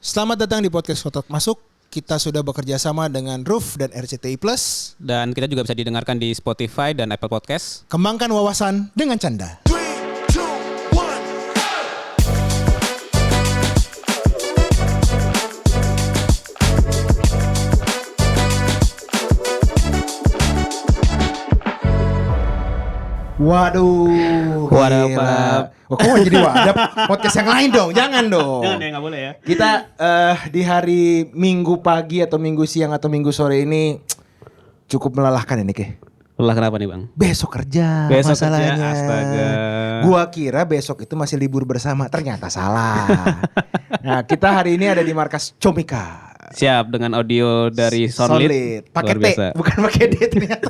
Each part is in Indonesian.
Selamat datang di podcast Otot Masuk. Kita sudah bekerja sama dengan Roof dan RCTI Plus. Dan kita juga bisa didengarkan di Spotify dan Apple Podcast. Kembangkan wawasan dengan canda. Waduh, Wadap. kok mau jadi wadap? Podcast yang lain dong, jangan dong. Jangan ya, nggak boleh ya. Kita di hari Minggu pagi atau Minggu siang atau Minggu sore ini cukup melelahkan ini, Ke. Lelah kenapa nih Bang? Besok kerja Besok masalahnya. kerja, astaga. Gua kira besok itu masih libur bersama, ternyata salah. Nah, kita hari ini ada di markas Comika. Siap dengan audio dari Soundlit. Pakai Luar T, biasa. bukan pakai D ternyata.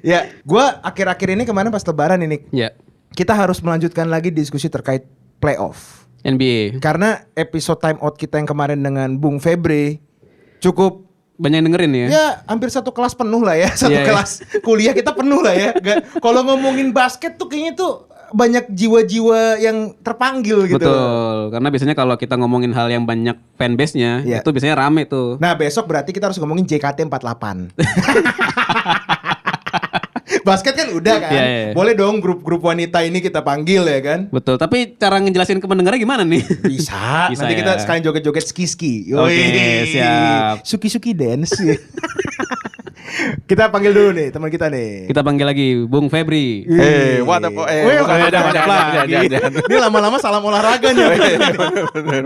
Ya, gua akhir-akhir ini kemarin pas lebaran ini, Ya, kita harus melanjutkan lagi diskusi terkait playoff. NBA. Karena episode time out kita yang kemarin dengan Bung Febri cukup Banyak yang dengerin ya? ya hampir satu kelas penuh lah ya. Satu Iya, iya. kelas kuliah kita penuh lah ya. Kalau ngomongin basket tuh kayaknya tuh banyak jiwa-jiwa yang terpanggil gitu. Betul, karena biasanya kalau kita ngomongin hal yang banyak fanbase-nya, Iya. itu biasanya rame tuh. Nah, besok berarti kita harus ngomongin JKT48. Basket kan udah kan. Iya, iya. Boleh dong grup-grup wanita ini kita panggil ya kan. Betul, tapi cara ngejelasin ke pendengarnya gimana nih? Bisa. Bisa Nanti ya. kita sekalian joget-joget ski-ski. Oke, Yoi. siap. Suki-suki dance. Kita panggil dulu nih teman kita nih. Kita panggil lagi Bung Febri. What up? Wih, banyak lagi. Ini lama-lama salam olahraga nih. Bener.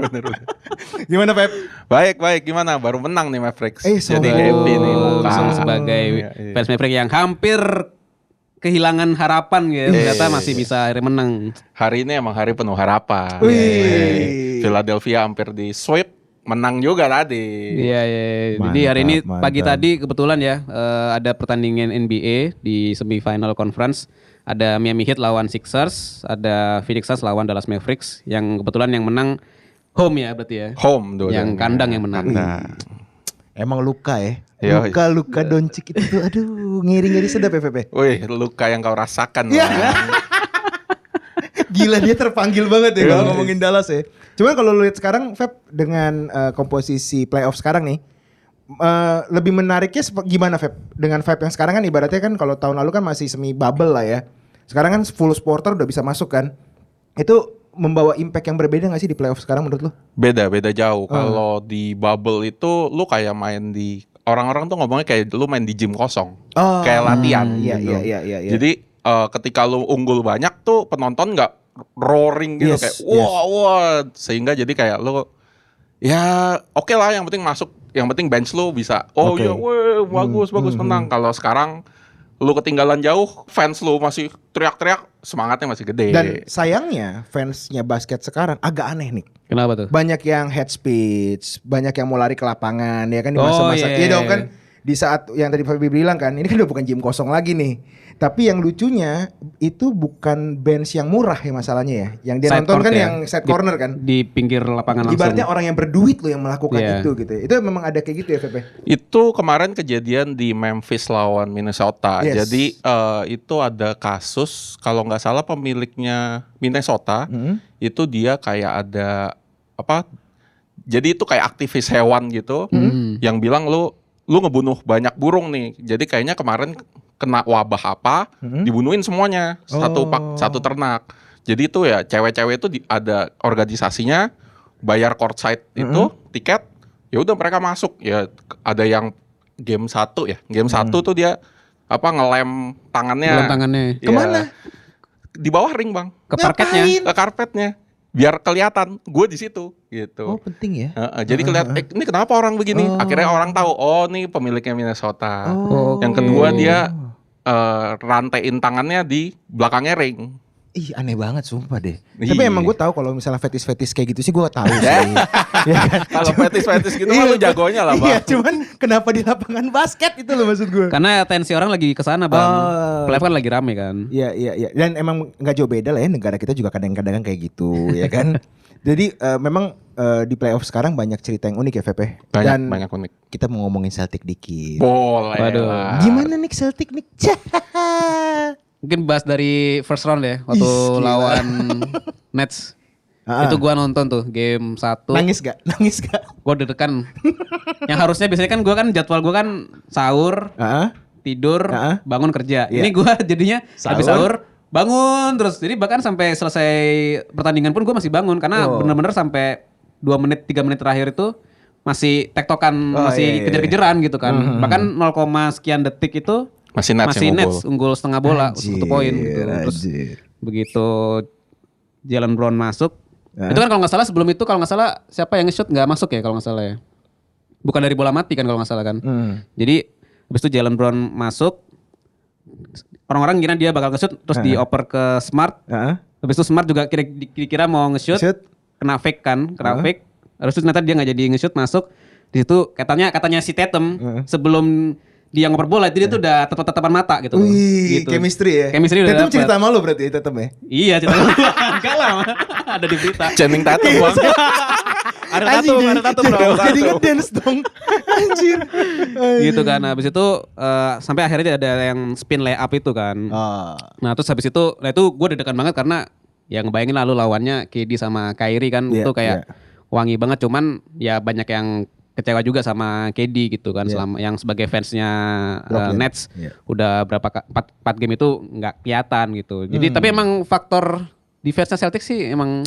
Gimana, Feb? Baik, gimana? Baru menang nih Mavericks. Eh, Jadi sombong. happy nih muka. Langsung sebagai Iya. fans Maverick yang hampir kehilangan harapan gitu. Ternyata masih bisa akhirnya menang. Hari ini emang hari penuh harapan. Wih. Philadelphia hampir di sweep, menang juga tadi. Iya, iya. Jadi Mantap, hari ini mantap. pagi tadi kebetulan ya ada pertandingan NBA di semifinal conference. Ada Miami Heat lawan Sixers, ada Phoenix Suns lawan Dallas Mavericks. Yang kebetulan yang menang home ya berarti ya. Home dua. Yang kandang yang menang. Emang luka ya. Yo. Luka Doncic itu tuh aduh ngiri-ngiri sedap ya, Feb. Wih, luka yang kau rasakan. Iya. Bang. Gila dia terpanggil banget ya kalau ngomongin Dallas ya. Cuman kalau lu lihat sekarang Feb dengan komposisi playoff sekarang nih lebih menariknya gimana Feb? Dengan Feb yang sekarang kan ibaratnya kan kalau tahun lalu kan masih semi bubble lah ya. Sekarang kan full supporter udah bisa masuk kan. Itu membawa impact yang berbeda gak sih di playoff sekarang menurut lu? Beda jauh. Kalau di bubble itu lu kayak main di orang-orang tuh ngomongnya kayak lu main di gym kosong. Oh. Kayak latihan Iya, gitu. iya. Jadi ketika lu unggul banyak tuh penonton nggak roaring gitu Yes, kayak wah sehingga jadi kayak lu ya oke lah yang penting masuk, yang penting bench lu bisa Oke. ya weh bagus menang. Kalau sekarang lu ketinggalan jauh, fans lu masih teriak-teriak, semangatnya masih gede. Dan sayangnya fansnya basket sekarang agak aneh nih. Kenapa tuh? Banyak yang head speech, banyak yang mau lari ke lapangan ya kan di Oh, masa-masa. iya. Iya dong kan di saat yang tadi Fabi bilang kan ini kan udah bukan gym kosong lagi nih. Tapi yang lucunya itu bukan bench yang murah ya masalahnya ya. Yang dia Side nonton court kan ya? yang side corner kan. Di pinggir lapangan langsung. Ibaratnya orang yang berduit loh yang melakukan Iya. itu gitu. Itu memang ada kayak gitu ya Fepe. Itu kemarin kejadian di Memphis lawan Minnesota. Yes. Jadi itu ada kasus kalau nggak salah pemiliknya Minnesota itu dia kayak ada apa? Jadi itu kayak aktivis hewan gitu yang bilang lu ngebunuh banyak burung nih. Jadi kayaknya kemarin kena wabah apa, dibunuhin semuanya satu ternak. Jadi itu ya cewek-cewek itu ada organisasinya, bayar courtside itu tiket, ya udah mereka masuk. Ya ada yang game 1 ya. Game 1 tuh dia ngelem tangannya. Belum tangannya. Ya, Kemana? Di bawah ring, Bang. Ke parketnya. Ke karpetnya. Biar kelihatan gue di situ gitu. Oh penting ya. Jadi kelihatan ini kenapa orang begini? Akhirnya orang tahu, oh nih pemiliknya Minnesota. Oh. Yang kedua dia rantaiin tangannya di belakangnya ring. Ih aneh banget sumpah deh. Iya. Tapi emang gue tahu kalau misalnya fetis kayak gitu sih gue tahu sih. Ya kan? Kalau fetis gitu kan lu jagonya lah, Iya, Bang. cuman kenapa di lapangan basket itu loh maksud gue. Karena atensi orang lagi ke sana, Bang. Oh. Playoff kan lagi rame kan. Iya. Dan emang nggak jauh beda lah ya negara kita juga kadang-kadang kayak gitu, ya kan. Jadi memang di playoff sekarang banyak cerita yang unik ya, VP. Dan Banyak unik. kita mau ngomongin Celtic dikit. Boleh. Waduh. lah. Gimana nih Celtic nih? Mungkin bahas dari first round ya waktu Ih, gila. lawan Nets. Itu gua nonton tuh game 1. Nangis gak? Gua deg-degan. Yang harusnya biasanya kan gua kan jadwal gua kan sahur, tidur, bangun kerja. Ini gua jadinya habis sahur bangun terus. Jadi bahkan sampai selesai pertandingan pun gua masih bangun karena bener-bener sampai 2 menit 3 menit terakhir itu masih tektokan, masih kejar-kejaran gitu kan. Bahkan 0, sekian detik itu masih Nets unggul setengah bola, 1 poin gitu. Terus begitu Jalen Brown masuk, itu kan kalau nggak salah sebelum itu kalau nggak salah siapa yang nge-shoot nggak masuk ya kalau nggak salah ya. Bukan dari bola mati kan kalau nggak salah kan. Jadi habis itu Jalen Brown masuk, orang-orang kira dia bakal nge-shoot terus dioper ke Smart. Habis itu Smart juga kira-kira mau nge-shoot, kena fake kan, fake. Habis itu ternyata dia nggak jadi nge-shoot masuk. Di situ katanya si Tatum sebelum dia ngoper bola itu dia tuh udah tetap-tetapan mata gitu. Wih, chemistry ya. Chemistry udah Tatum dapet. cerita malu berarti Tatum ya. Iya cerita malu. Enggak lah. Ada di berita. Channing Tatum bang. Ada tatum dong. Jadi ngedance dong. Anjir. Gitu kan. Habis itu sampai akhirnya ada yang spin layup itu kan. Nah terus habis itu, nah itu gue deg-degan banget karena ya ngebayangin lalu lawannya KD sama Kyrie kan itu kayak wangi banget. Cuman ya banyak yang kecewa juga sama KD gitu kan, selama yang sebagai fansnya Nets udah berapa 4 game itu nggak kelihatan gitu. Jadi tapi emang faktor defense-nya Celtics sih emang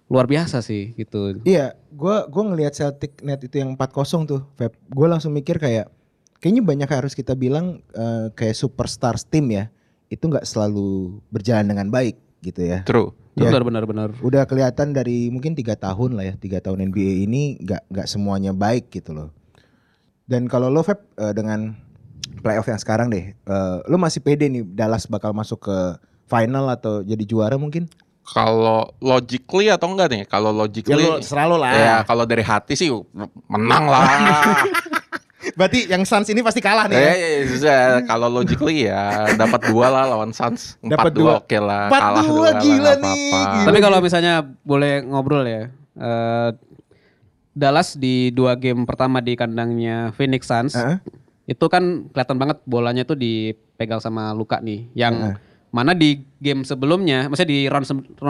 luar biasa sih gitu. Iya, gua ngelihat Celtic Net itu yang 4-0 tuh, Feb. Gue langsung mikir kayaknya banyak harus kita bilang kayak superstars tim ya, itu nggak selalu berjalan dengan baik gitu ya. True. Ya. Benar. Udah kelihatan dari mungkin 3 tahun lah ya, 3 tahun NBA ini nggak semuanya baik gitu loh. Dan kalau lo Feb dengan playoff yang sekarang deh, lo masih pede nih Dallas bakal masuk ke final atau jadi juara mungkin? Kalau logically atau enggak nih? Kalau logically, ya lo serah lo lah. Ya kalau dari hati sih menang lah. Berarti yang Suns ini pasti kalah nih. Ya. Kalau logically ya dapat 2 lah lawan Suns. 4-2 oke lah. 4-2 gila nih. Gila. Tapi kalau misalnya boleh ngobrol ya, Dallas di 2 game pertama di kandangnya Phoenix Suns, itu kan kelihatan banget bolanya tuh dipegang sama Luka nih. Yang mana di game sebelumnya, maksudnya di round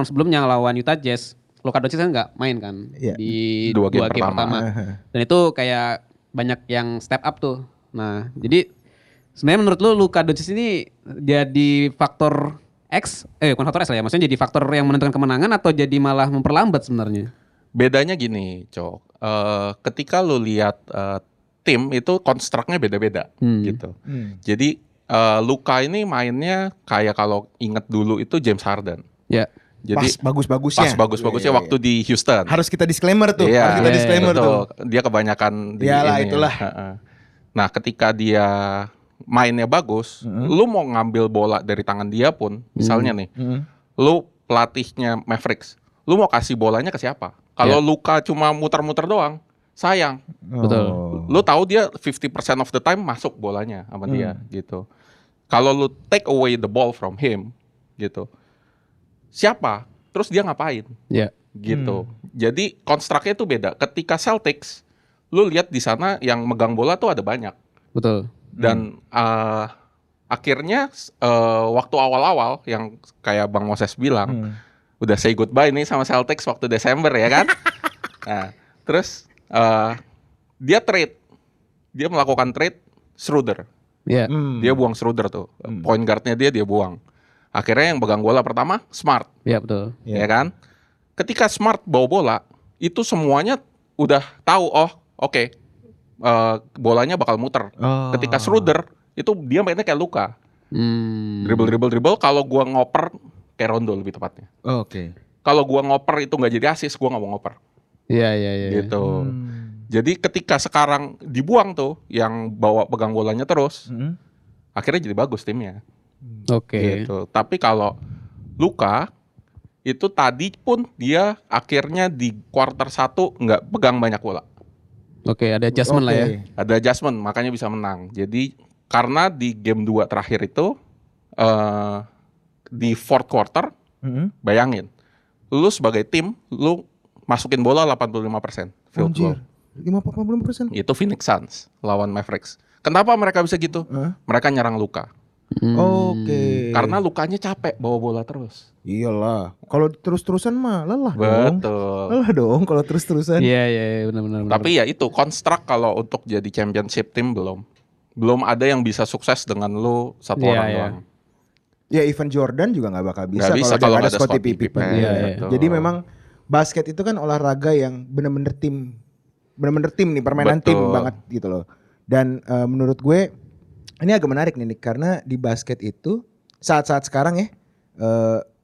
sebelumnya lawan Utah Jazz, Luka Doncic kan nggak main kan di 2 game pertama. Dan itu kayak banyak yang step up tuh. Nah, jadi sebenarnya menurut lu Luka Doncic ini jadi faktor bukan faktor X lah ya, maksudnya jadi faktor yang menentukan kemenangan atau jadi malah memperlambat sebenarnya? Bedanya gini, Cok. Ketika lu lihat tim itu konstruknya beda-beda gitu. Jadi Luka ini mainnya kayak kalau inget dulu itu James Harden. Ya. Jadi pas bagus-bagusnya waktu di Houston. Harus kita disclaimer tuh. Dia kebanyakan di iyalah, ini. Itulah. Nah, ketika dia mainnya bagus, lu mau ngambil bola dari tangan dia pun, misalnya nih, lu pelatihnya Mavericks, lu mau kasih bolanya ke siapa? Kalau Luka cuma muter-muter doang, sayang. Betul. Lu tahu dia 50% of the time masuk bolanya sama dia gitu. Kalau lu take away the ball from him gitu, siapa? Terus dia ngapain? Gitu. Jadi konstruknya itu beda. Ketika Celtics, lu lihat di sana yang megang bola tuh ada banyak. Betul. Dan akhirnya waktu awal-awal yang kayak Bang Moses bilang, udah say goodbye nih sama Celtics waktu Desember ya kan? Nah, terus dia trade. Dia melakukan trade Schroeder. Dia buang Schroeder tuh. Point guardnya dia buang. Akhirnya yang pegang bola pertama Smart. Iya betul. Ya kan? Ketika Smart bawa bola, itu semuanya udah tahu oke, bolanya bakal muter. Ketika Schroeder itu dia mainnya kayak Luka. Dribble. Kalau gua ngoper kayak Rondo lebih tepatnya. Kalau gua ngoper itu nggak jadi assist, gua nggak mau ngoper. Iya. Gitu. Jadi ketika sekarang dibuang tuh yang pegang bolanya terus, akhirnya jadi bagus timnya. Gitu. Tapi kalau Luka itu tadi pun dia akhirnya di quarter 1 nggak pegang banyak bola. Ada adjustment lah ya. Ada adjustment, makanya bisa menang. Jadi karena di game 2 terakhir itu di fourth quarter, bayangin, lu sebagai tim, lu masukin bola 85% field goal. 50%. Itu Phoenix Suns lawan Mavericks. Kenapa mereka bisa gitu? Mereka nyerang Luka. Oke. Karena lukanya capek bawa bola terus. Iyalah, kalau terus-terusan mah lelah dong. Betul. Lelah dong kalau terus-terusan. Iya benar. Tapi ya itu konstruk kalau untuk jadi championship team belum ada yang bisa sukses dengan lu satu Iya, orang iya. doang. Ya even Jordan juga nggak bakal bisa Nggak bisa kalau kalau nggak nggak ada ada Scottie Scottie Pippen. Pippen, Iya, betul. Jadi memang basket itu kan olahraga yang bener-bener tim nih, permainan tim Betul. banget gitu loh. Dan menurut gue ini agak menarik nih Nick, karena di basket itu saat-saat sekarang ya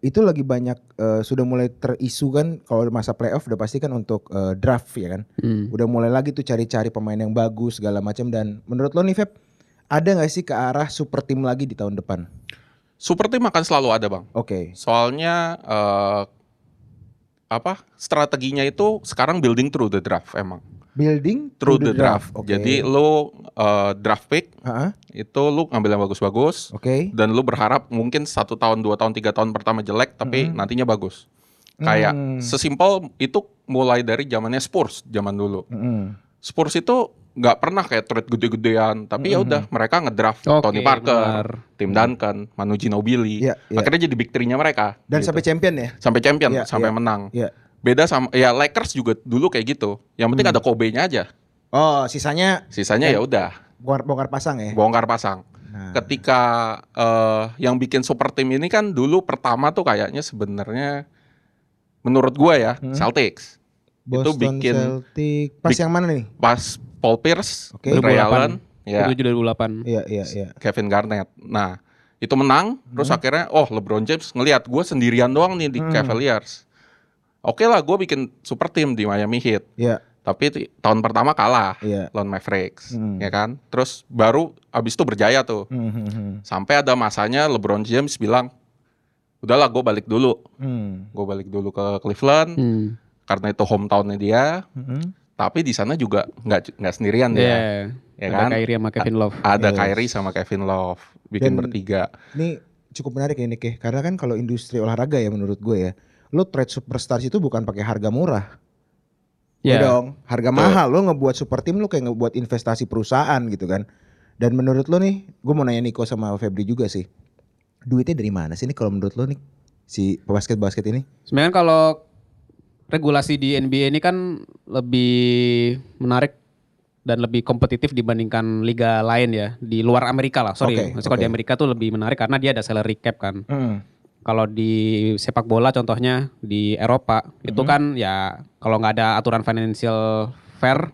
itu lagi banyak sudah mulai terisu kan kalau masa playoff udah pasti kan untuk draft ya kan. Udah mulai lagi tuh cari-cari pemain yang bagus segala macam. Dan menurut lo nih Feb, ada nggak sih ke arah super team lagi di tahun depan? Super team akan selalu ada, Bang. Oke. Soalnya strateginya itu sekarang building through the draft emang. Building Through the draft. Oke. Jadi lu draft pick Ha-ha. itu lu ngambil yang bagus-bagus. Oke. Dan lu berharap mungkin 1 tahun, 2 tahun, 3 tahun pertama jelek tapi nantinya bagus. Kayak sesimpel itu mulai dari zamannya Spurs zaman dulu. Spurs itu nggak pernah kayak trade gede-gedean, tapi ya udah mereka ngedraft Oke, Tony Parker, benar. Tim Duncan, Manu Ginobili. Iya, iya. Akhirnya jadi big three-nya mereka. Dan gitu. sampai champion ya? Sampai champion, Iya, sampai iya. menang. Iya. Beda sama ya Lakers juga dulu kayak gitu. Yang penting ada Kobe-nya aja. Oh, sisanya Sisanya ya udah bongkar pasang ya? bongkar pasang. Nah. Ketika yang bikin super team ini kan dulu pertama tuh kayaknya sebenarnya menurut gua ya Celtics. Itu Boston bikin Celtic. Pas yang mana nih? pas Paul Pierce, Oke. Ray Allen, ya 2007-2008. Iya. Kevin Garnett. Nah, itu menang, terus akhirnya LeBron James ngelihat gue sendirian doang nih di Cavaliers. Oke lah, gue bikin super team di Miami Heat. Iya. Tapi tahun pertama kalah Iya. lawan Mavericks, ya kan? Terus baru abis itu berjaya tuh. Sampai ada masanya LeBron James bilang, udahlah gue balik dulu. Gue balik dulu ke Cleveland karena itu hometownnya dia. Tapi di sana juga nggak sendirian dia. Iya. Ya Ada kan? Kyrie sama Kevin Love. Ada Yes. Kyrie sama Kevin Love bikin Dan- bertiga. Ini cukup menarik ya Nick ya. Karena kan kalau industri olahraga ya menurut gue ya, lo trade superstars itu bukan pakai harga murah. Ya Iya. dong, harga mahal. Lo ngebuat super team lo kayak ngebuat investasi perusahaan gitu kan. Dan menurut lo nih, gue mau nanya Niko sama Febri juga sih. Duitnya dari mana sih nih kalau menurut lo nih si basket ini? Sebenarnya kan kalau regulasi di NBA ini kan lebih menarik dan lebih kompetitif dibandingkan liga lain ya di luar Amerika lah. Sorry, Oke, maksudnya kalau oke. di Amerika tuh lebih menarik karena dia ada salary cap kan. Kalau di sepak bola contohnya di Eropa itu kan ya kalau nggak ada aturan financial fair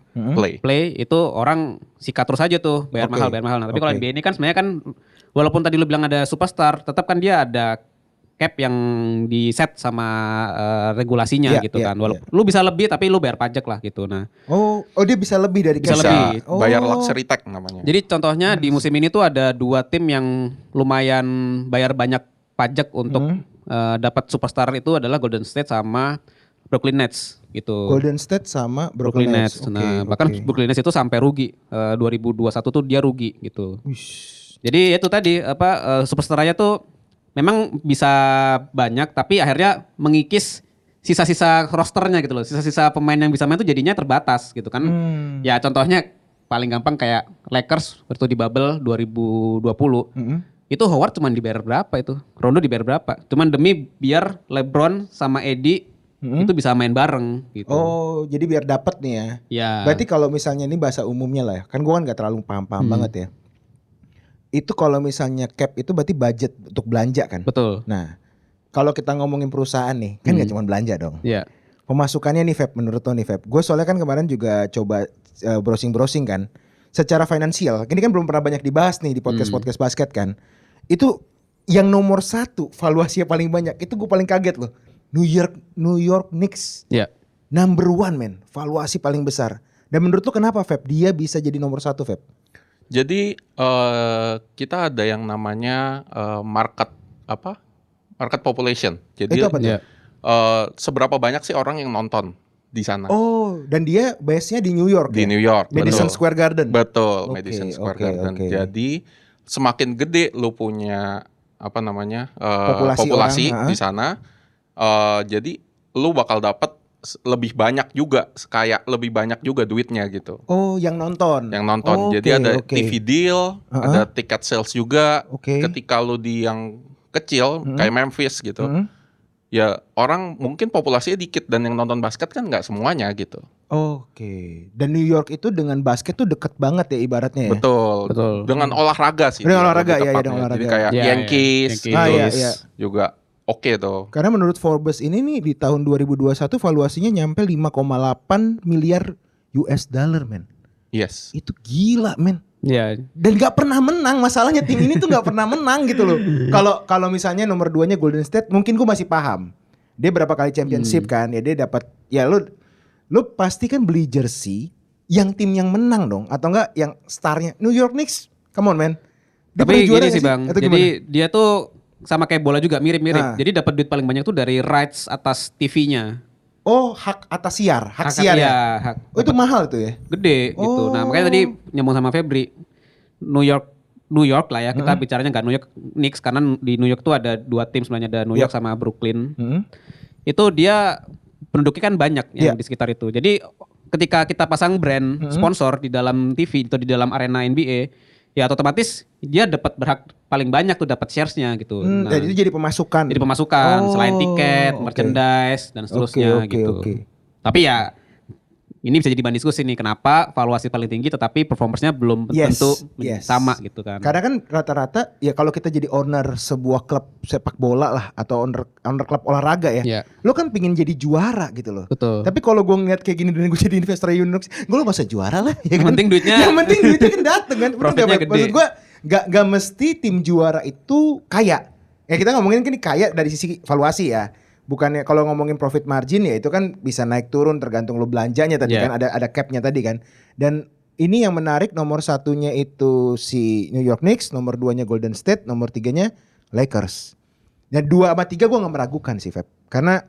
play itu orang sikat terus aja tuh bayar Oke, mahal. Nah, tapi kalau oke. NBA ini kan sebenarnya kan walaupun tadi lu bilang ada superstar, tetap kan dia ada cap yang di set sama regulasinya Iya, gitu iya, kan. Walaupun lu bisa lebih tapi lu bayar pajak lah gitu. Nah, Oh dia bisa lebih dari Bisa cash. lebih. Oh. Bayar luxury tax namanya. jadi contohnya di musim ini tuh ada 2 tim yang lumayan bayar banyak pajak untuk dapat superstar itu adalah Golden State sama Brooklyn Nets gitu. Golden State sama Brooklyn Nets. Oke, Nah, bahkan oke. Brooklyn Nets itu sampai rugi 2021 tuh dia rugi gitu. Wish. Jadi itu tadi superstarnya tuh memang bisa banyak tapi akhirnya mengikis sisa-sisa rosternya gitu loh. Sisa-sisa pemain yang bisa main tuh jadinya terbatas gitu kan. Ya contohnya paling gampang kayak Lakers waktu di bubble 2020. Itu Howard cuman dibayar berapa itu? Rondo dibayar berapa? Cuman demi biar LeBron sama AD itu bisa main bareng gitu. Oh jadi biar dapat nih ya. Ya. Berarti kalau misalnya ini bahasa umumnya lah ya. Kan gue kan gak terlalu paham-paham banget ya. Itu kalau misalnya cap itu berarti budget untuk belanja kan. Betul. Nah kalau kita ngomongin perusahaan nih. Kan gak cuma belanja dong. Iya. Pemasukannya nih Feb, menurut lo nih Feb. Gue soalnya kan kemarin juga coba browsing-browsing kan. Secara finansial, ini kan belum pernah banyak dibahas nih di podcast-podcast basket kan. Itu yang nomor 1 valuasinya paling banyak. Itu gue paling kaget loh. New York Knicks. Iya. Number 1 men, valuasi paling besar. Dan menurut lo kenapa Feb? Dia bisa jadi nomor 1 Feb? Jadi kita ada yang namanya market population. Jadi Itu apa tuh? Iya. seberapa banyak sih orang yang nonton di sana Oh, dan dia base-nya di New York di ya? New York. Madison betul. Square Garden. Betul, Oke, Madison Square oke, Garden. oke. Jadi semakin gede lu punya Populasi populasi orang, di sana, jadi lu bakal dapat lebih banyak juga, kayak lebih banyak juga duitnya gitu. Oh, yang nonton. Yang nonton. Oke, Jadi ada oke. TV deal, ada tiket sales juga. Oke. Ketika lu di yang kecil kayak Memphis gitu, ya orang mungkin populasinya dikit dan yang nonton basket kan nggak semuanya gitu. Oke. Dan New York itu dengan basket tuh deket banget ya ibaratnya ya. Betul. Dengan olahraga sih. Dengan dia olahraga, lebih iya, tepatnya. dengan olahraga. Jadi kayak Iya, Yankees, Yankees. Ah, iya, iya. juga oke tuh. Karena menurut Forbes ini nih di tahun 2021 valuasinya nyampe 5,8 miliar US dollar, men. Yes. Itu gila, men. Iya. Dan gak pernah menang. Masalahnya tim ini tuh gak pernah menang gitu loh. Kalau misalnya nomor 2-nya Golden State, mungkin gue masih paham. Dia berapa kali championship kan? Ya dia dapat. Ya lu pasti kan beli jersey yang tim yang menang dong, atau enggak yang starnya. New York Knicks, come on man. Dia pernah Tapi juara gini nggak sih Bang, Atau jadi gimana? dia tuh sama kayak bola juga mirip-mirip. Ah. Jadi dapat duit paling banyak tuh dari rights atas TV-nya. Oh, hak atas siar, hak siar Iya, ya. hak Oh, itu mahal tuh ya. gede gitu. Nah, makanya tadi nyambung sama Febri. New York lah ya. Kita bicaranya nggak New York Knicks karena di New York tuh ada 2 tim sebenarnya, ada New York sama Brooklyn. Itu dia penduduknya kan banyak yang di sekitar itu. Jadi ketika kita pasang brand sponsor di dalam TV atau di dalam arena NBA, ya otomatis dia dapat berhak paling banyak tuh, dapat shares-nya gitu. Nah, Dan itu jadi pemasukan. jadi pemasukan Oh, selain tiket, oke. merchandise dan seterusnya Oke, gitu. oke. Tapi ya ini bisa jadi bahan diskusi nih, kenapa valuasi paling tinggi tetapi performersnya belum tentu sama gitu kan. Karena kan rata-rata ya kalau kita jadi owner sebuah klub sepak bola lah atau owner klub olahraga ya, Iya. lo kan pingin jadi juara gitu loh. Betul. Tapi kalau gue ngeliat kayak gini dan gue jadi investor Unix, gue lo masa juara lah ya Yang kan. penting duitnya- Yang penting duitnya kan dateng kan. Bener Profitnya nggak, Beb? gede. Maksud gue gak mesti tim juara itu kaya. Ya kita ngomongin kan kaya dari sisi valuasi ya. Bukannya kalau ngomongin profit margin ya itu kan bisa naik turun tergantung lo belanjanya tadi Yeah. kan, ada capnya tadi kan. Dan ini yang menarik, nomor satunya itu si New York Knicks, nomor 2-nya Golden State, nomor 3-nya Lakers. Dan 2 sama 3 gue gak meragukan sih Feb. Karena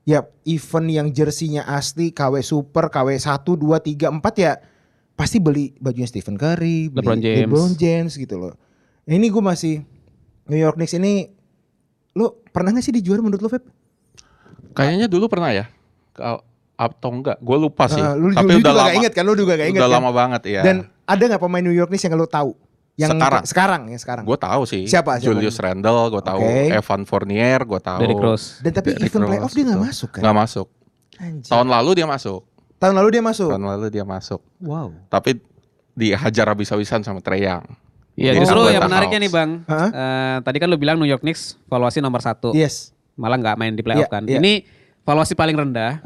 ya event yang jersinya asli, KW Super, KW 1, 2, 3, 4 ya pasti beli bajunya Stephen Curry, beli LeBron James. James gitu loh. Nah, ini gue masih, New York Knicks ini, lo pernah gak sih dijuara menurut lo Feb? Kayaknya dulu pernah ya. Atau enggak? Gue lupa sih. Lu Tapi juga udah lama. gak inget kan? Lu juga gak inget Udah kan? lama banget ya. Dan ada gak pemain New York Knicks yang lo tahu? Yang Sekarang? sekarang. Gue tahu sih. Siapa? Julius Randle, gue tahu. Oke. Evan Fournier, gue tahu. Derrick Rose. Dan tapi Derrick event Rose, playoff dia gak betul. masuk kan? Nggak masuk. Anjir. Tahun lalu dia masuk. Tahun lalu dia masuk. Tahun lalu dia masuk. Wow. Tapi dihajar habis-habisan sama Trae Young. Iya, Oh. justru yang Atlanta menariknya Hawks. nih Bang. Hah? Tadi kan lu bilang New York Knicks valuasi nomor 1. Yes. Malah nggak main di playoff Iya, kan. iya. Ini valuasi paling rendah.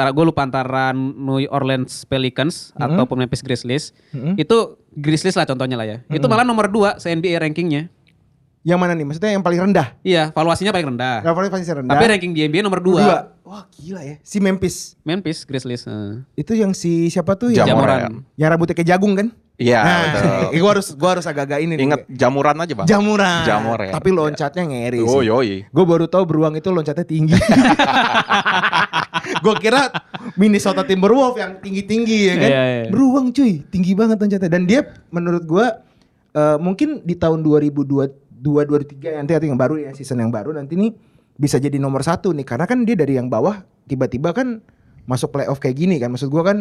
Gue lupa antara New Orleans Pelicans ataupun Memphis Grizzlies. Itu Grizzlies lah contohnya lah ya. Itu malah nomor 2 se-NBA rankingnya. Yang mana nih? Maksudnya yang paling rendah? Iya, valuasinya paling rendah. Levelnya pasti rendah. Tapi ranking di NBA nomor 2. Wah gila ya. Si Memphis. Memphis Grizzlies. Itu yang si siapa tuh? Yang Jamoran. Yang rambutnya kayak jagung kan? Iya, Nah, betul. gua harus agak-agak ini. nih. Ingat jamuran aja bang. Jamuran. Jamoran. Tapi loncatnya ngeri Oh sih. yoi. Gue baru tahu beruang itu loncatnya tinggi. Gue kira Minnesota Timberwolves yang tinggi-tinggi ya kan. Iya, iya. Beruang cuy, tinggi banget loncatnya. Dan dia menurut gue mungkin di tahun 2022-2023 nanti yang baru ya, season yang baru nanti nih bisa jadi nomor 1 nih. Karena kan dia dari yang bawah tiba-tiba kan masuk playoff kayak gini kan. Maksud gue kan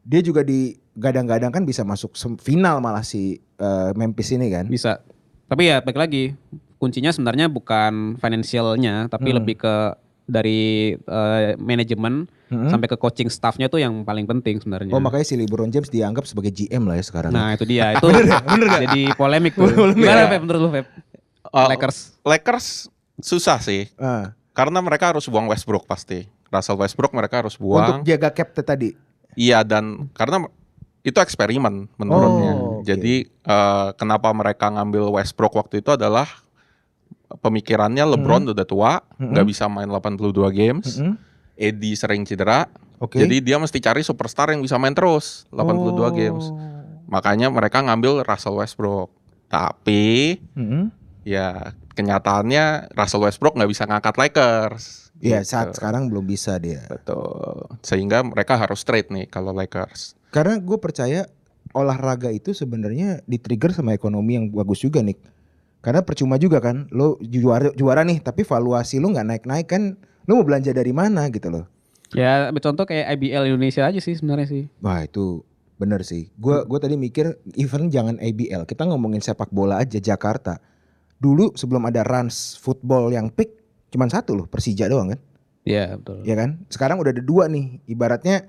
dia juga digadang-gadang kan bisa masuk final malah si Memphis ini kan. Bisa. Tapi ya balik lagi, kuncinya sebenarnya bukan financialnya, tapi lebih ke dari manajemen sampai ke coaching staffnya tuh yang paling penting sebenarnya. Oh makanya si LeBron James dianggap sebagai GM lah ya sekarang. Nah itu dia, itu Bener gak? jadi polemik tuh. Gimana Feb menurut lu Feb? Lakers susah sih. Karena mereka harus buang Westbrook pasti. Russell Westbrook mereka harus Untuk buang. jaga cap tadi. Iya, dan karena itu eksperimen menurutnya. Oh, oke. Jadi kenapa mereka ngambil Westbrook waktu itu adalah pemikirannya LeBron udah tua, nggak bisa main 82 games. AD sering cedera. Oke. Jadi dia mesti cari superstar yang bisa main terus 82 games. Makanya mereka ngambil Russell Westbrook. Tapi ya kenyataannya Russell Westbrook nggak bisa ngangkat Lakers. Iya Gitu. saat sekarang belum bisa dia. Betul. Sehingga mereka harus trade nih kalau Lakers. Karena gue percaya olahraga itu sebenarnya di-trigger sama ekonomi yang bagus juga nih. Karena percuma juga kan, lo juara nih, tapi valuasi lo nggak naik-naik kan, lo mau belanja dari mana gitu loh. Ya contoh kayak IBL Indonesia aja sih sebenarnya sih. Wah itu bener sih. Gue tadi mikir even jangan IBL, kita ngomongin sepak bola aja Jakarta. Dulu sebelum ada Rans football yang peak cuman satu loh, Persija doang kan. Iya betul. Ya kan? Sekarang udah ada dua nih. Ibaratnya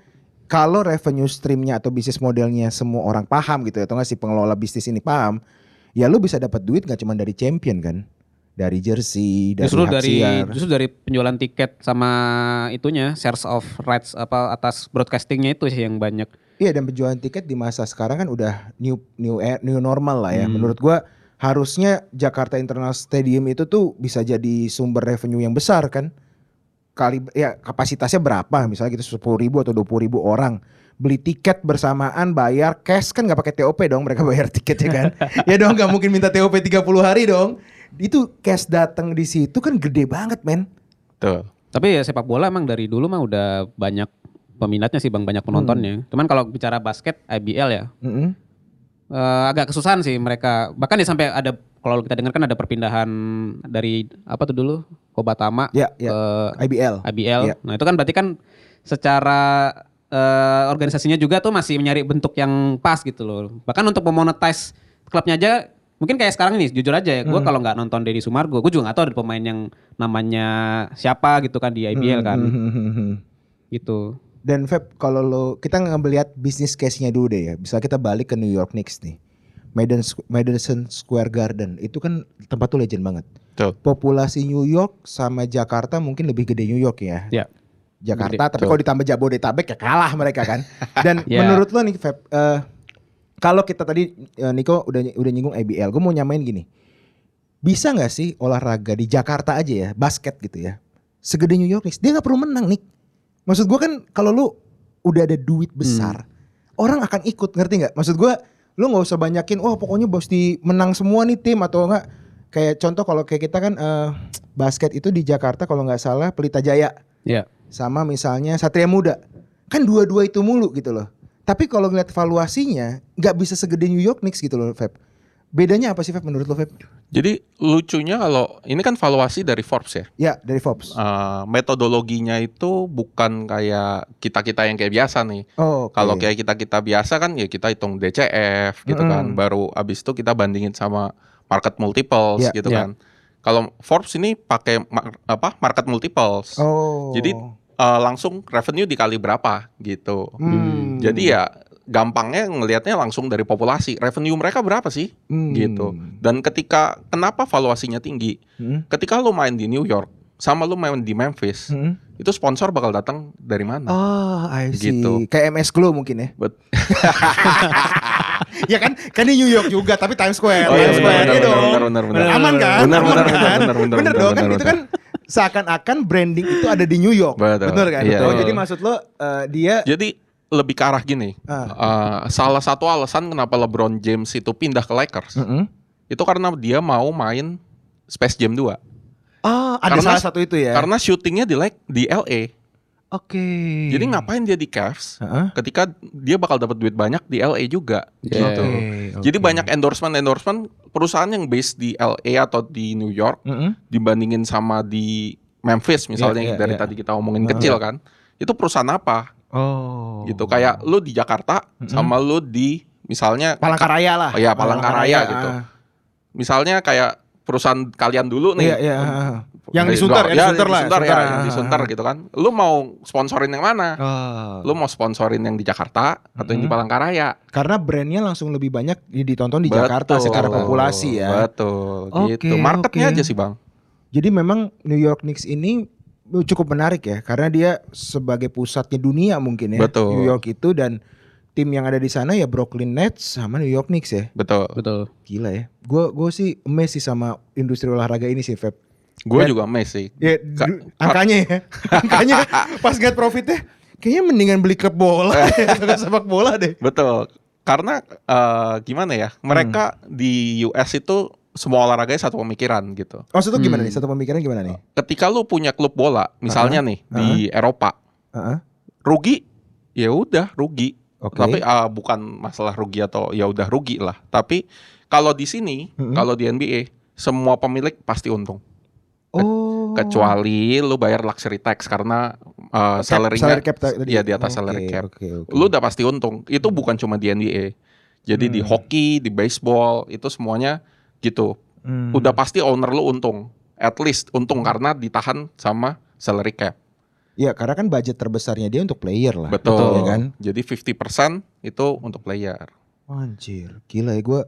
kalau revenue streamnya atau bisnis modelnya semua orang paham gitu ya, atau nggak si pengelola bisnis ini paham, ya lu bisa dapat duit nggak cuma dari champion kan, dari jersey, dari hak siar. Justru dari penjualan tiket sama itunya shares of rights apa atas broadcastingnya itu sih yang banyak. Iya, dan penjualan tiket di masa sekarang kan udah new normal lah ya. Menurut gua harusnya Jakarta International Stadium itu tuh bisa jadi sumber revenue yang besar kan. Ya kapasitasnya berapa misalnya gitu 10.000 atau 20.000 orang beli tiket bersamaan bayar cash kan nggak pakai TOP dong, mereka bayar tiketnya kan. Ya dong, nggak mungkin minta TOP 30 hari dong. Itu cash datang di situ kan gede banget men. Tuh. Tapi ya sepak bola emang dari dulu mah udah banyak peminatnya sih Bang, banyak penontonnya. Cuman kalau bicara basket IBL ya agak kesusahan sih mereka. Bahkan ya sampai ada, kalau kita dengar kan ada perpindahan dari apa tuh dulu Kobatama Ya, ke IBL. IBL. Nah itu kan berarti kan secara organisasinya juga tuh masih mencari bentuk yang pas gitu loh. Bahkan untuk memonetize klubnya aja mungkin kayak sekarang ini jujur aja ya, gue kalau nggak nonton Deddy Sumargo, gue juga nggak tahu ada pemain yang namanya siapa gitu kan di IBL kan, gitu. Dan Feb, kalau kita ngelihat bisnis case-nya dulu deh ya. Bisa kita balik ke New York Knicks nih. Madison Square Garden itu kan tempat tuh legend banget. Tuh. Populasi New York sama Jakarta mungkin lebih gede New York ya. Ya. Jakarta, tapi Betul. kalau ditambah Jabodetabek ya kalah mereka kan. Dan Ya. menurut lo nih Feb, kalau kita tadi Niko udah nyinggung IBL, gue mau nyamain gini. Bisa nggak sih olahraga di Jakarta aja ya, basket gitu ya, segede New York Knicks? Dia nggak perlu menang nih. Maksud gue kan kalau lu udah ada duit besar, orang akan ikut, ngerti nggak? Maksud gue, lu nggak usah banyakin, oh pokoknya pasti menang semua nih tim atau enggak. Kayak contoh kalau kayak kita kan basket itu di Jakarta kalau nggak salah Pelita Jaya. Ya. Sama misalnya Satria Muda, kan dua-dua itu mulu gitu loh. Tapi kalau ngeliat valuasinya nggak bisa segede New York Knicks gitu loh, Feb. Bedanya apa sih Feb menurut lo Feb? Jadi lucunya kalau ini kan valuasi dari Forbes ya. Ya dari Forbes. Metodologinya itu bukan kayak kita-kita yang kayak biasa nih. Oh, oke. Kalau kayak kita-kita biasa kan ya kita hitung DCF gitu kan. Baru abis itu kita bandingin sama market multiples Ya, gitu ya. kan. Kalau Forbes ini pakai market multiples. Oh. Jadi langsung revenue dikali berapa gitu. Jadi ya gampangnya ngelihatnya langsung dari populasi. Revenue mereka berapa sih? Gitu. Dan kenapa valuasinya tinggi? Ketika lu main di New York sama lu main di Memphis, itu sponsor bakal datang dari mana? Oh, I see. Gitu. Kayak MS Glow mungkin ya. Ya kan di New York juga tapi Times Square. Oh iya, Times Square benar, ya dong. benar. Aman kan? Benar, Aman benar, kan? benar, Bener dong kan benar, itu kan seakan-akan branding itu ada di New York. Betul. Bener kan? Iya, Oh, iya. jadi maksud lo dia Jadi lebih ke arah gini. Salah satu alasan kenapa LeBron James itu pindah ke Lakers itu karena dia mau main Space Jam 2. Oh, ada Karena- salah satu itu ya. Karena syutingnya di LA. Oke. Jadi ngapain dia di Cavs Heeh. ketika dia bakal dapat duit banyak di LA juga gitu. Oke, Jadi oke. banyak endorsement perusahaan yang base di LA atau di New York dibandingin sama di Memphis misalnya Iya, yang dari iya. tadi kita omongin kecil kan. Itu perusahaan apa Oh. gitu. Kayak lu di Jakarta sama lu di misalnya Palangkaraya lah. Oh iya, Palangkaraya gitu. ah. Misalnya kayak perusahaan kalian dulu nih. Iya, iya. Yang di Sunter, Ya, yang di Sunter lah. Sunter ya, Sunter, yang di Sunter gitu kan. Lu mau sponsorin yang mana? Oh. Lu mau sponsorin yang di Jakarta atau yang di Palangkaraya? Karena brandnya langsung lebih banyak ditonton di Jakarta secara populasi ya. Betul, Oke, gitu. Marketnya oke. aja sih, Bang. Jadi memang New York Knicks ini cukup menarik ya, karena dia sebagai pusatnya dunia mungkin ya. Betul. New York itu, dan tim yang ada di sana ya Brooklyn Nets sama New York Knicks ya. Betul. Betul. Gila ya. Gue sih amazed sih sama industri olahraga ini sih, Feb. Gue Dan- juga amazed sih. Ya, angkanya ya. Angkanya pas get profitnya kayaknya mendingan beli klub bola ya, sepak bola deh. Betul. Karena gimana ya? Mereka di US itu semua olahraganya satu pemikiran gitu. Maksud lu gimana nih? Satu pemikiran gimana nih? Ketika lu punya klub bola, misalnya nih di Eropa, Heeh. rugi, ya udah rugi. Oke. Tapi bukan masalah rugi atau ya udah rugi lah. Tapi kalau di sini, kalau di NBA, semua pemilik pasti untung. Oh. Kecuali lu bayar luxury tax karena salary-nya cap tadi. ya di atas salary cap. Oke. Lu udah pasti untung. Itu bukan cuma di NBA. Jadi di hoki, di baseball itu semuanya gitu. Udah pasti owner lu untung. At least untung karena ditahan sama salary cap. Ya karena kan budget terbesarnya dia untuk player lah. Betul. Ya kan? Jadi 50% itu untuk player. Anjir, gila ya gue.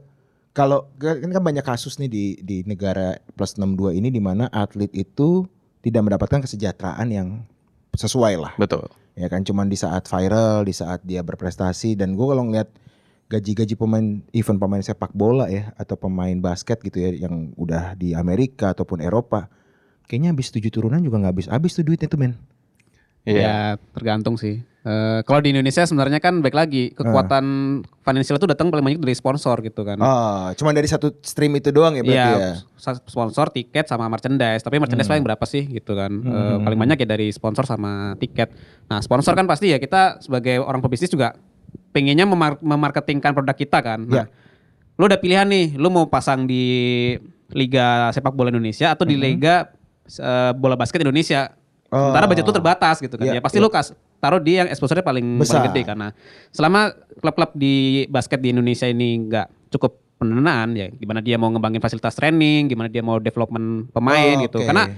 Kalau kan banyak kasus nih di negara plus 62 ini di mana atlet itu tidak mendapatkan kesejahteraan yang sesuai lah. Betul. Ya kan cuman di saat viral, di saat dia berprestasi, dan gue kalau ngeliat gaji-gaji event pemain sepak bola ya atau pemain basket gitu ya yang udah di Amerika ataupun Eropa, kayaknya habis 7 turunan juga nggak habis tuh duitnya tuh men. Ya tergantung sih. Kalau di Indonesia sebenarnya kan baik lagi kekuatan finansial itu datang paling banyak dari sponsor gitu kan. Oh, cuma dari satu stream itu doang ya berarti ya. Sponsor, tiket sama merchandise. Tapi merchandise paling berapa sih gitu kan? Paling banyak ya dari sponsor sama tiket. Nah sponsor kan pasti ya kita sebagai orang pebisnis juga pengennya memarketingkan produk kita kan. Nah, lu udah pilihan nih, lu mau pasang di Liga Sepak Bola Indonesia atau di Liga Bola Basket Indonesia. Sementara budget lu terbatas gitu kan. Ya pasti lu taruh di yang exposure-nya paling gede karena selama klub-klub di basket di Indonesia ini nggak cukup pendanaan ya gimana dia mau ngembangin fasilitas training, gimana dia mau development pemain gitu. Karena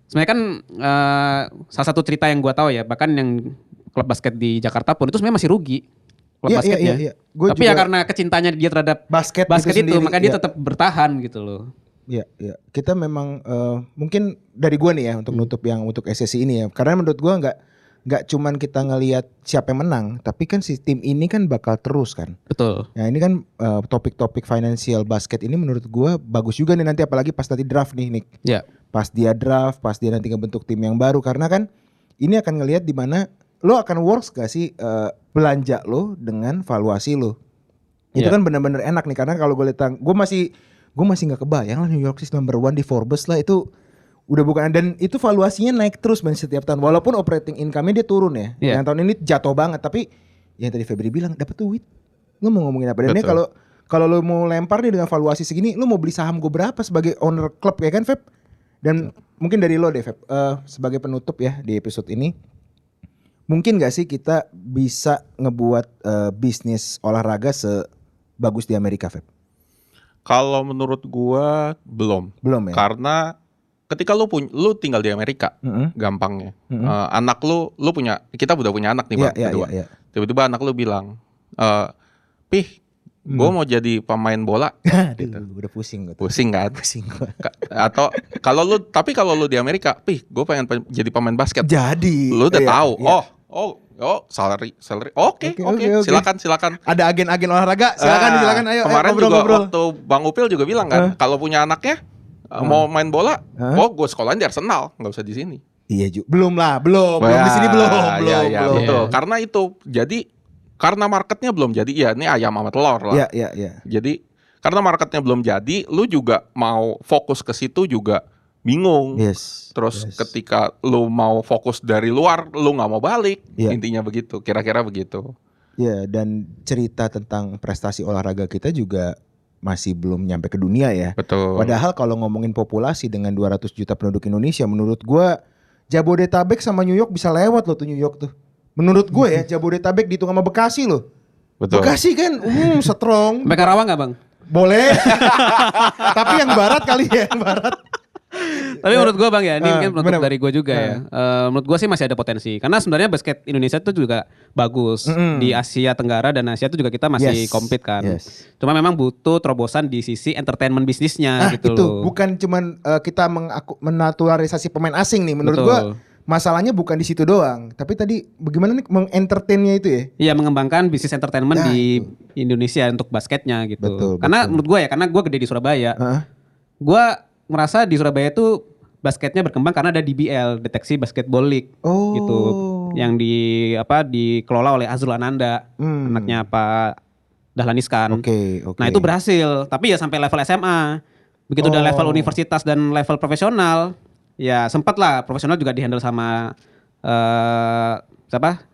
sebenarnya kan salah satu cerita yang gua tahu ya bahkan yang klub basket di Jakarta pun itu sebenarnya masih rugi. Klub basketnya. Tapi ya karena kecintanya dia terhadap basket itu makanya dia tetap bertahan gitu loh. Iya. Kita memang mungkin dari gua nih ya untuk nutup yang untuk SSI ini ya. Karena menurut gua nggak cuman kita ngelihat siapa yang menang, tapi kan si tim ini kan bakal terus kan. Betul. Nah ini kan topik-topik financial basket ini menurut gua bagus juga nih nanti apalagi pas nanti draft nih Nick. Iya. Pas dia draft, pas dia nanti ngebentuk tim yang baru karena kan ini akan ngelihat di mana lo akan works gak sih belanja lo dengan valuasi lo. Itu kan benar-benar enak nih karena kalau gue lihat gue masih nggak kebayang lah New York City number 1 di Forbes lah itu udah bukan, dan itu valuasinya naik terus man setiap tahun walaupun operating income-nya dia turun ya. Yang tahun ini jatuh banget tapi yang tadi Febri bilang dapat duit. Lu mau ngomongin apa? Dan ini kalau lu mau lempar nih dengan valuasi segini, lu mau beli saham gue berapa sebagai owner klub ya kan Feb? Dan mungkin dari lo deh Feb, sebagai penutup ya di episode ini, mungkin gak sih kita bisa ngebuat bisnis olahraga sebagus di Amerika Feb? Kalau menurut gua belum ya. Karena ketika lu tinggal di Amerika, gampangnya. Anak lu kita udah punya anak nih Bang, berdua. Tiba-tiba anak lu bilang, "Pih, gua mau jadi pemain bola." gitu. Udah pusing gua. Pusing kan? Pusing gua. Atau kalau lu di Amerika, "Pih, gua pengen jadi pemain basket." Jadi lu udah tahu. Oh, salary. Oke. Silakan. Ada agen-agen olahraga, silakan ayo. Kemarin ngobrol. juga waktu Bang Upil juga bilang kan, kalau punya anaknya mau main bola, gue sekolahin di Arsenal, nggak usah di sini. Iya juga. Belum di sini belum. Betul. Karena itu jadi karena marketnya belum jadi, ya ini ayam sama telur lah. Iya. Jadi karena marketnya belum jadi, lu juga mau fokus ke situ juga bingung. Terus ketika lu mau fokus dari luar, lu nggak mau balik. Intinya begitu, kira-kira begitu. Ya, dan cerita tentang prestasi olahraga kita juga masih belum nyampe ke dunia ya. Betul. Padahal kalau ngomongin populasi dengan 200 juta penduduk Indonesia, menurut gua Jabodetabek sama New York bisa lewat loh tuh New York tuh. Menurut gue ya Jabodetabek dihitung sama Bekasi loh. Betul. Bekasi kan strong. Sampai Karawang gak Bang? Boleh. Tapi yang barat kali ya, yang barat. Tapi menurut gue Bang ya, ini mungkin penutup dari gue juga ya. Menurut gue sih masih ada potensi. Karena sebenarnya basket Indonesia itu juga bagus. Di Asia Tenggara dan Asia itu juga kita masih compete kan. Cuma memang butuh terobosan di sisi entertainment bisnisnya gitu itu loh. Bukan cuman kita menaturalisasi pemain asing nih. Menurut gue masalahnya bukan di situ doang. Tapi tadi bagaimana nih mengentertainnya itu ya? Iya, mengembangkan bisnis entertainment di Indonesia untuk basketnya gitu. Karena menurut gue ya, karena gue gede di Surabaya. Gue merasa di Surabaya itu basketnya berkembang karena ada DBL, Deteksi Basketball League gitu. Yang dikelola oleh Azrul Ananda, anaknya Pak Dahlan Iskan. Nah, itu berhasil, tapi ya sampai level SMA. Begitu udah level universitas dan level profesional, ya sempat lah profesional juga dihandle sama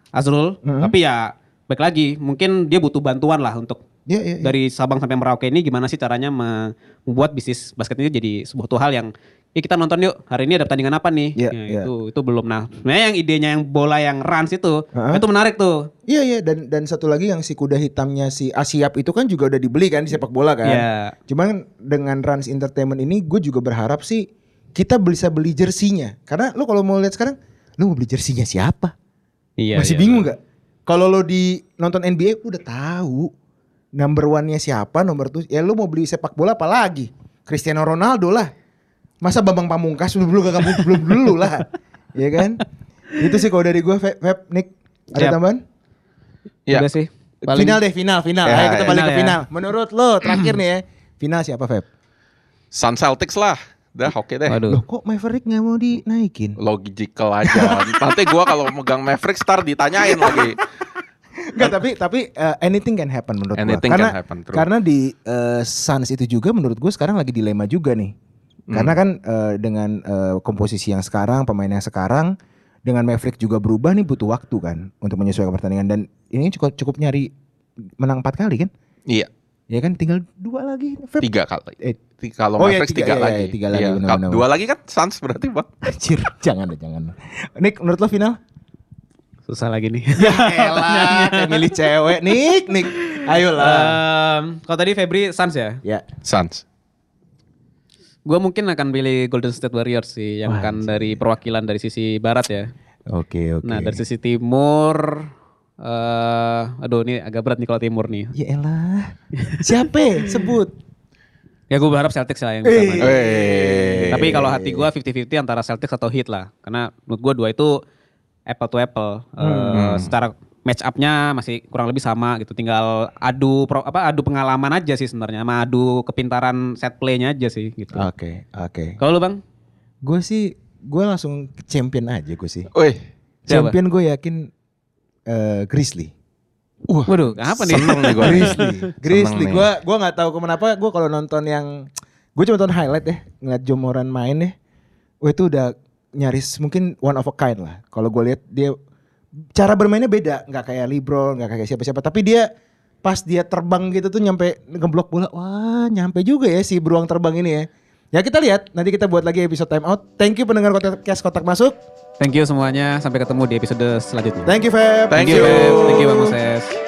Azrul. Tapi ya baik lagi, mungkin dia butuh bantuan lah untuk dari Sabang sampai Merauke ini gimana sih caranya membuat bisnis basket ini jadi sebuah hal yang kita nonton yuk, hari ini ada pertandingan apa nih? Iya, Ya, iya. itu belum. Nah, sebenarnya yang idenya yang bola yang runs itu menarik tuh. Iya dan satu lagi yang si kuda hitamnya si Asiap itu kan juga udah dibeli kan di sepak bola kan. Iya. Cuman dengan Rans Entertainment ini gue juga berharap sih kita bisa beli jersinya. Karena lu kalau mau lihat sekarang, lu mau beli jersinya siapa? Iya. Masih bingung nggak? Kalau lo di nonton NBA lu udah tahu number one-nya siapa, nomor tuh. Ya lu mau beli sepak bola apa lagi? Cristiano Ronaldo lah. Masa Bambang Pamungkas belum dulu lah. Ya kan? Itu sih kalau dari gue Feb, Nick, ada Siap. tambahan? Udah sih. Paling- Final deh, final. Ya, Ayo kita ya. balik ke Final ya. final. Menurut lo terakhir nih ya, final siapa Feb? Sun Celtics lah. Udah oke deh. Waduh. Loh kok Maverick gak mau dinaikin? Logical aja. Nanti gua kalau megang Mavericks ntar ditanyain lagi. Enggak, tapi anything can happen menurut gue. Anything can happen, true. Karena di Suns itu juga menurut gue sekarang lagi dilema juga nih. Karena kan dengan komposisi yang sekarang, pemain yang sekarang, dengan Maverick juga berubah nih butuh waktu kan untuk menyesuaikan pertandingan. Dan ini cukup nyari menang 4 kali kan? Iya, Ya kan tinggal 2 lagi. Feb. 3 kali. Kalau Oh, iya, Mavericks tiga, 3 iya, lagi. iya, tiga lagi, Iya, benar-benar. 2 lagi kan Suns berarti bang. Anjir, jangan. Nick, menurut lo final? Susah lagi nih. Ya elah, kayak milih cewek. Nick. Ayolah. Kalau tadi Febri Suns ya. Ya. Suns. Gue mungkin akan pilih Golden State Warriors sih, yang Wah, kan dari perwakilan dari sisi barat ya. Oke. Nah dari sisi timur, aduh ini agak berat nih kalau timur nih. Ya elah. Siapa? Sebut. Ya gue berharap Celtics lah yang bisa menang. Tapi kalau hati gue 50-50 antara Celtics atau Heat lah. Karena menurut gue dua itu apple to apple. Secara match up-nya masih kurang lebih sama gitu. Tinggal adu pengalaman aja sih sebenarnya, sama adu kepintaran set play-nya aja sih gitu. Oke. Kalau lu Bang? Gue langsung ke champion aja gue sih. Wih, Siapa? Champion gue yakin Grizzly. Waduh, apa nih? seneng nih gue. Grizzly. Gue nggak tahu kenapa gue kalau nonton yang gue cuma nonton highlight ya, ngeliat Ja Morant main ya. Wah itu udah nyaris mungkin one of a kind lah. Kalau gue lihat dia cara bermainnya beda, nggak kayak LeBron, nggak kayak siapa-siapa. Tapi dia pas dia terbang gitu tuh nyampe ngeblok bola, wah nyampe juga ya si beruang terbang ini ya. Ya kita lihat, nanti kita buat lagi episode time out. Thank you pendengar podcast Kotak Masuk. Thank you semuanya, sampai ketemu di episode selanjutnya. Thank you Feb. Thank Thank you you. Bang Moses.